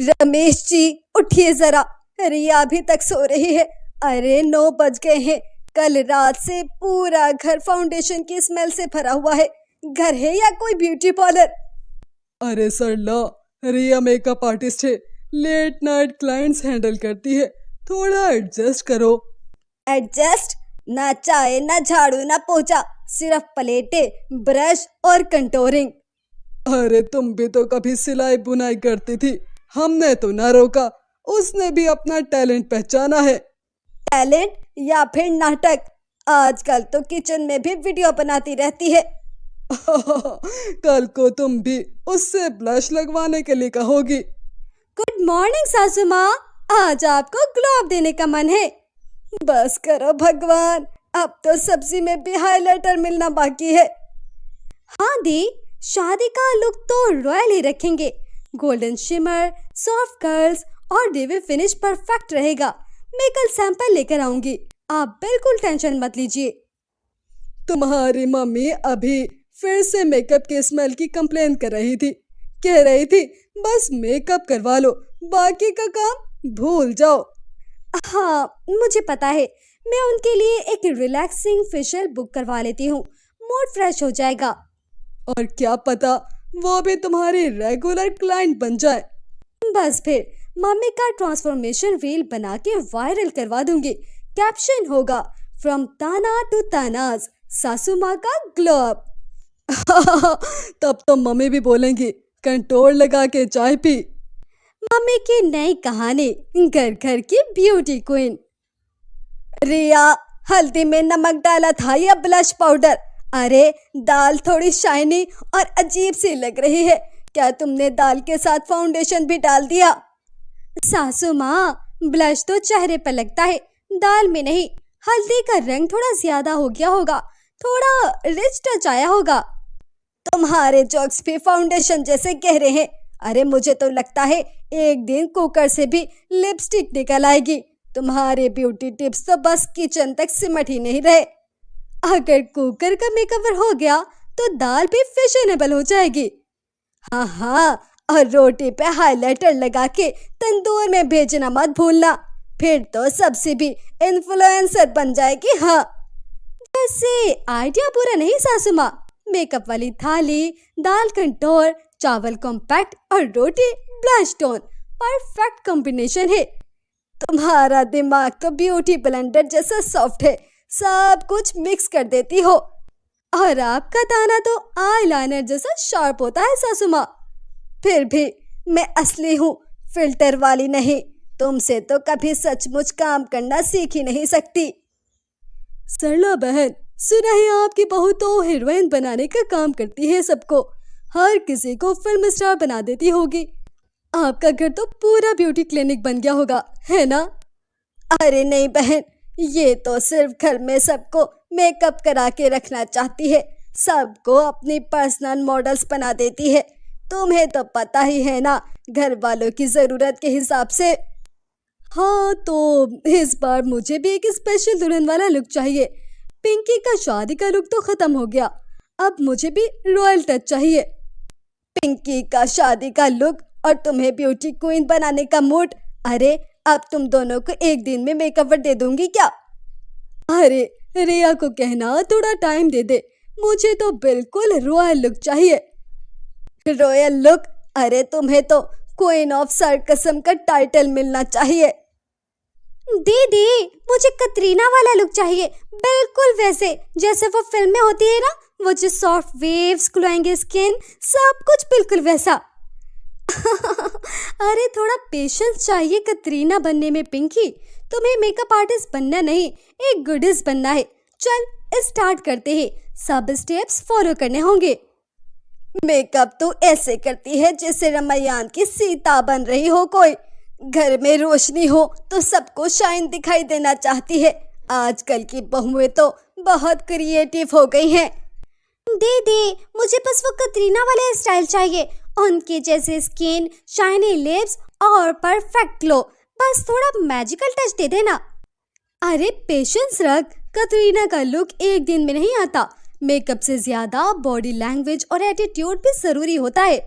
रमेश जी उठिए जरा, रिया अभी तक सो रही है। अरे 9 बज गए हैं। कल रात से पूरा घर फाउंडेशन की स्मेल से भरा हुआ है। घर है या कोई ब्यूटी पार्लर? अरे सरला, रिया मेकअप आर्टिस्ट है, लेट नाइट क्लाइंट्स हैंडल करती है, थोड़ा एडजस्ट करो। एडजस्ट? ना चाय ना झाड़ू ना पोछा, सिर्फ प्लेटे, ब्रश और कंटोरिंग। अरे तुम भी तो कभी सिलाई बुनाई करती थी, हमने तो ना रोका, उसने भी अपना टैलेंट पहचाना है। टैलेंट या फिर नाटक? आजकल तो किचन में भी वीडियो बनाती रहती है। कल को तुम भी उससे ब्लश लगवाने के लिए कहोगी। गुड मॉर्निंग सासू माँ, आज आपको ग्लो अप देने का मन है? बस करो भगवान, अब तो सब्जी में भी हाइलाइटर मिलना बाकी है। हाँ दी, शादी का लुक तो रॉयल ही रखेंगे। गोल्डन शिमर, सॉफ्ट कर्ल्स और डेवी फिनिश परफेक्ट रहेगा। मैं कल सैंपल लेकर आऊंगी, आप बिल्कुल टेंशन मत लीजिए। तुम्हारी मम्मी अभी फिर से मेकअप के स्मेल की कंप्लेन कर रही थी, कह रही थी बस मेकअप करवा लो, बाकी का काम भूल जाओ। हाँ मुझे पता है, मैं उनके लिए एक रिलैक्सिंग फेशियल बुक करवा लेती हूँ, मूड फ्रेश हो जाएगा। और क्या पता वो भी तुम्हारी रेगुलर क्लाइंट बन जाए। बस फिर मम्मी का ट्रांसफॉर्मेशन रील बना के वायरल करवा दूंगी। कैप्शन होगा फ्रॉम ताना टू तानाज, सासू माँ का ग्लो अप। तब तो मम्मी भी बोलेंगी कंट्रोल लगा के चाय पी। मम्मी की नई कहानी, घर घर की ब्यूटी क्वीन। रिया, हल्दी में नमक डाला था या ब्लश पाउडर? अरे दाल थोड़ी शाइनी और अजीब सी लग रही है, क्या तुमने दाल के साथ फाउंडेशन भी डाल दिया? सासू माँ, ब्लश तो चेहरे पर लगता है, दाल में नहीं। हल्दी का रंग थोड़ा ज्यादा हो गया होगा, थोड़ा रिच टच आया होगा। तुम्हारे जोक्स भी फाउंडेशन जैसे गहरे हैं। अरे मुझे तो लगता है एक दिन कुकर से भी लिपस्टिक निकल आएगी। तुम्हारे ब्यूटी टिप्स तो बस किचन तक सिमट ही नहीं रहे। अगर कुकर का मेकओवर हो गया तो दाल भी फैशनेबल हो जाएगी। हाँ हाँ, और रोटी पे हाइलाइटर लगा के तंदूर में भेजना मत भूलना, फिर तो सब्जी भी इन्फ्लुएंसर बन जाएगी। हाँ वैसे आइडिया पूरा नहीं सासू माँ, मेकअप वाली थाली, दाल कंटोर, चावल कॉम्पैक्ट और रोटी ब्लश टोन, परफेक्ट कॉम्बिनेशन है। तुम्हारा दिमाग तो ब्यूटी ब्लेंडर जैसा सॉफ्ट है, सब कुछ मिक्स कर देती हो। और आपका दाना तो आईलाइनर जैसा शार्प होता है सासू माँ। फिर भी मैं असली हूँ, फिल्टर वाली नहीं। तुमसे तो कभी सचमुच काम करना सीख ही नहीं सकती। सरला बहन, सुना है आपकी बहू तो हीरोइन बनाने का काम करती है, सबको, हर किसी को फिल्म स्टार बना देती होगी। आपका घर तो पूरा ब्यूटी क्लिनिक बन गया होगा, है ना? अरे नहीं बहन, ये तो सिर्फ घर में सबको मेकअप करा के रखना चाहती है, सबको अपनी पर्सनल मॉडल्स बना देती है। तुम्हें तो पता ही है ना, घर वालों की जरूरत के हिसाब से। हाँ तो इस बार मुझे भी एक स्पेशल दुल्हन वाला लुक चाहिए। पिंकी का शादी का लुक तो खत्म हो गया, अब मुझे भी रॉयल टच चाहिए। पिंकी का शादी का लुक और तुम्हें ब्यूटी क्वीन बनाने का मूड? अरे अब तुम दोनों को एक दिन में मेकअप दे दूंगी क्या? अरे रिया को कहना थोड़ा टाइम दे दे, मुझे तो बिल्कुल रॉयल लुक चाहिए। Royal look? अरे तुम्हें तो क्वीन ऑफ सरकसम का टाइटल मिलना चाहिए। दीदी मुझे कतरीना वाला लुक चाहिए, बिल्कुल वैसे जैसे वो फिल्म में होती है ना, वो जो सॉफ्ट वेव्स, ग्लोइंग स्किन, सब कुछ बिल्कुल वैसा। अरे थोड़ा पेशेंस चाहिए कतरीना बनने में पिंकी, तुम्हें मेकअप आर्टिस्ट बनना नहीं, एक गुडिस बनना है। चल स्टार्ट करते हैं, सब स्टेप्स फॉलो करने होंगे। मेकअप तो ऐसे करती है जैसे रामायण की सीता बन रही हो कोई। घर में रोशनी हो तो सबको शाइन दिखाई देना चाहती है। आजकल की बहुएं तो बहुत क्रिएटिव हो गई हैं। दीदी मुझे बस वो कतरीना वाला स्टाइल चाहिए, उनके जैसे स्किन, शाइनी लिप्स और परफेक्ट ग्लो, बस थोड़ा मैजिकल टच दे देना। अरे पेशेंस रख, कतरीना का लुक एक दिन में नहीं आता, मेकअप से ज्यादा बॉडी लैंग्वेज और एटीट्यूड भी जरूरी होता है।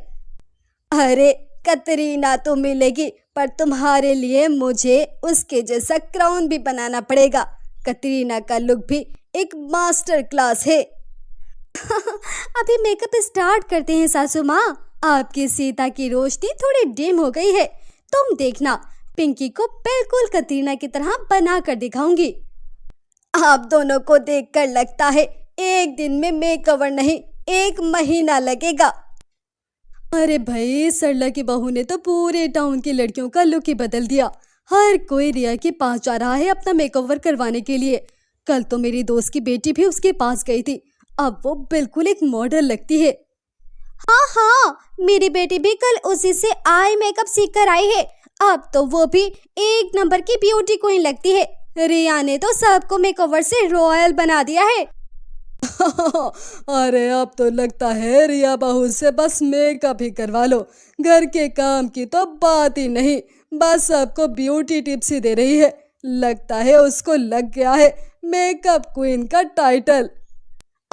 अरे कतरीना तो मिलेगी, पर तुम्हारे लिए मुझे उसके जैसा क्राउन भी बनाना पड़ेगा। कतरीना का लुक भी एक मास्टर क्लास है। अभी मेकअप स्टार्ट करते हैं सासू माँ। आपकी सीता की रोशनी थोड़ी डिम हो गई है। तुम देखना, पिंकी को बिल्कुल कतरीना की तरह बना कर दिखाऊंगी। आप दोनों को देखकर लगता है एक दिन में मेकओवर नहीं, 1 महीना लगेगा। अरे भाई, सरला की बहू ने तो पूरे टाउन की लड़कियों का लुक ही बदल दिया। हर कोई रिया के पास जा रहा है अपना मेकओवर करवाने के लिए। कल तो मेरी दोस्त की बेटी भी उसके पास गई थी। अब वो बिल्कुल एक मॉडल लगती है। हाँ हाँ, मेरी बेटी भी कल उसी से आई मेकअप सीख कर आई है। अब तो वो भी 1 नंबर की ब्यूटी क्वीन लगती है। रिया ने तो सबको मेकओवर से रॉयल बना दिया है। अरे अब तो लगता है रिया बहू से बस मेकअप ही करवा लो। घर के काम की तो बात ही नहीं, बस सबको ब्यूटी टिप्स ही दे रही है। लगता है उसको लग गया है मेकअप क्वीन का टाइटल।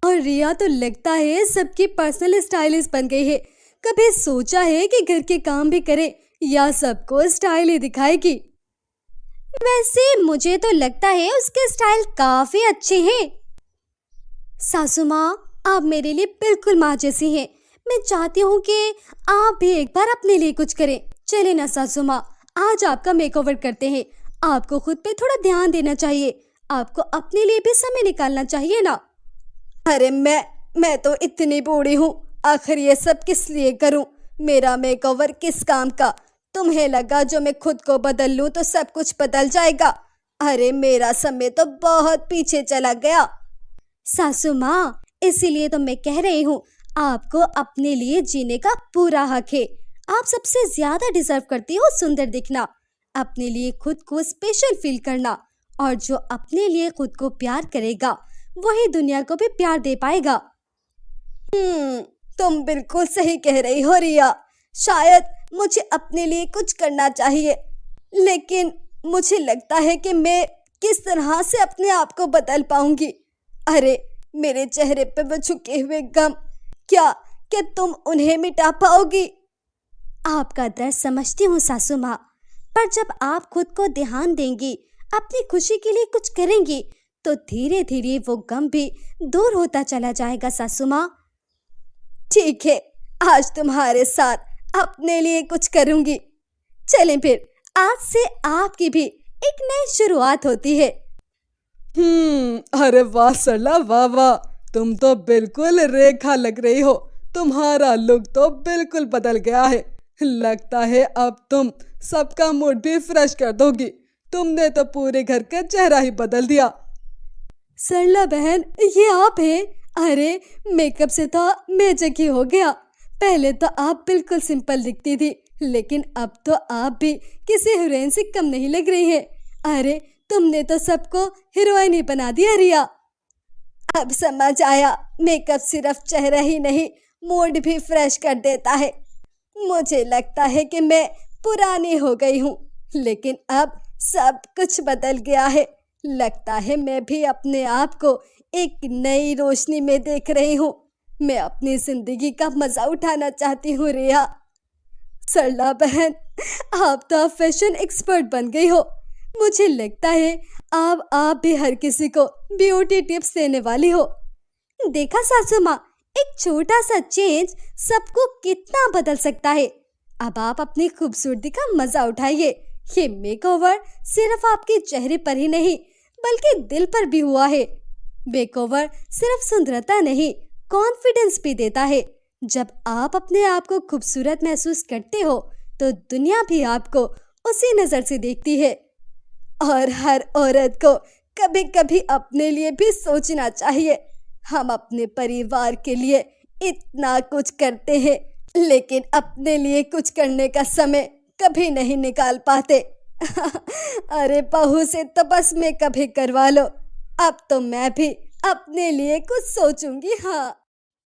और रिया तो लगता है सबकी पर्सनल स्टाइलिस्ट बन गई है। कभी सोचा है कि घर के काम भी करे या सबको स्टाइल ही दिखाएगी? वैसे मुझे तो लगता है उसके स्टाइल काफी अच्छे हैं। सासू माँ, आप मेरे लिए बिल्कुल माँ जैसी हैं। मैं चाहती हूँ कि आप भी एक बार अपने लिए कुछ करें। चले ना सासू माँ, आज आपका मेकओवर करते हैं। आपको खुद पे थोड़ा ध्यान देना चाहिए। आपको अपने लिए भी समय निकालना चाहिए ना। अरे मैं तो इतनी बूढ़ी हूँ, आखिर ये सब किस लिए करूँ? मेरा मेकओवर किस काम का? तुम्हें लगा जो मैं खुद को बदल लूँ तो सब कुछ बदल जाएगा? अरे मेरा समय तो बहुत पीछे चला गया। सासू माँ, इसीलिए तो मैं कह रही हूँ, आपको अपने लिए जीने का पूरा हक है। आप सबसे ज्यादा डिजर्व करती हो सुंदर दिखना, अपने लिए खुद को स्पेशल फील करना। और जो अपने लिए खुद को प्यार करेगा वही दुनिया को भी प्यार दे पाएगा। तुम बिल्कुल सही कह रही हो रिया। शायद मुझे अपने लिए कुछ करना चाहिए, लेकिन मुझे लगता है कि मैं किस तरह से अपने आप को बदल पाऊंगी। अरे मेरे चेहरे पे वो झुके हुए गम, क्या तुम उन्हें मिटा पाओगी? आपका दर्द समझती हूँ सासू माँ, पर जब आप खुद को ध्यान देंगी, अपनी खुशी के लिए कुछ करेंगी, तो धीरे धीरे वो गम भी दूर होता चला जाएगा सासू माँ। ठीक है, आज तुम्हारे साथ अपने लिए कुछ करूंगी। चलें फिर, आज से आपकी भी एक नई शुरुआत होती है। अरे वाह सरला, वाह वाह, तुम तो बिल्कुल रेखा लग रही हो। तुम्हारा लुक तो बिल्कुल बदल गया है। लगता है अब तुम सबका मूड भी फ्रेश कर दोगी। तुमने तो पूरे घर का चेहरा ही बदल दिया। सरला बहन, ये आप हैं? अरे मेकअप से तो मैजिक ही हो गया। पहले तो आप बिल्कुल सिंपल दिखती थी, लेकिन अब तो आप भी किसी हीरोइन से कम नहीं लग रही है। अरे तुमने तो सबको हीरोइन ही बना दिया रिया। अब समझ आया, मेकअप सिर्फ चेहरा ही नहीं, मूड भी फ्रेश कर देता है। मुझे लगता है कि मैं पुरानी हो गई हूँ, लेकिन अब सब कुछ बदल गया है। लगता है मैं भी अपने आप को एक नई रोशनी में देख रही हूँ। मैं अपनी जिंदगी का मजा उठाना चाहती हूँ रिया। सरला बहन, आप तो फैशन एक्सपर्ट बन गई हो। मुझे लगता है अब आप भी हर किसी को ब्यूटी टिप्स देने वाली हो। देखा सासू माँ, एक छोटा सा चेंज सबको कितना बदल सकता है। अब आप अपनी खूबसूरती का मजा उठाइए। ये मेकओवर सिर्फ आपके चेहरे पर ही नहीं, बल्कि दिल पर भी हुआ है। मेकओवर सिर्फ सुंदरता नहीं, कॉन्फिडेंस भी देता है। जब आप अपने आप को खूबसूरत महसूस करते हो, तो दुनिया भी आपको उसी नजर से देखती है। और हर औरत को कभी कभी अपने लिए भी सोचना चाहिए। हम अपने परिवार के लिए इतना कुछ करते हैं, लेकिन अपने लिए कुछ करने का समय कभी नहीं निकाल पाते। अरे बहू से तो बस मैं कभी करवा लो। अब तो मैं भी अपने लिए कुछ सोचूंगी। हाँ।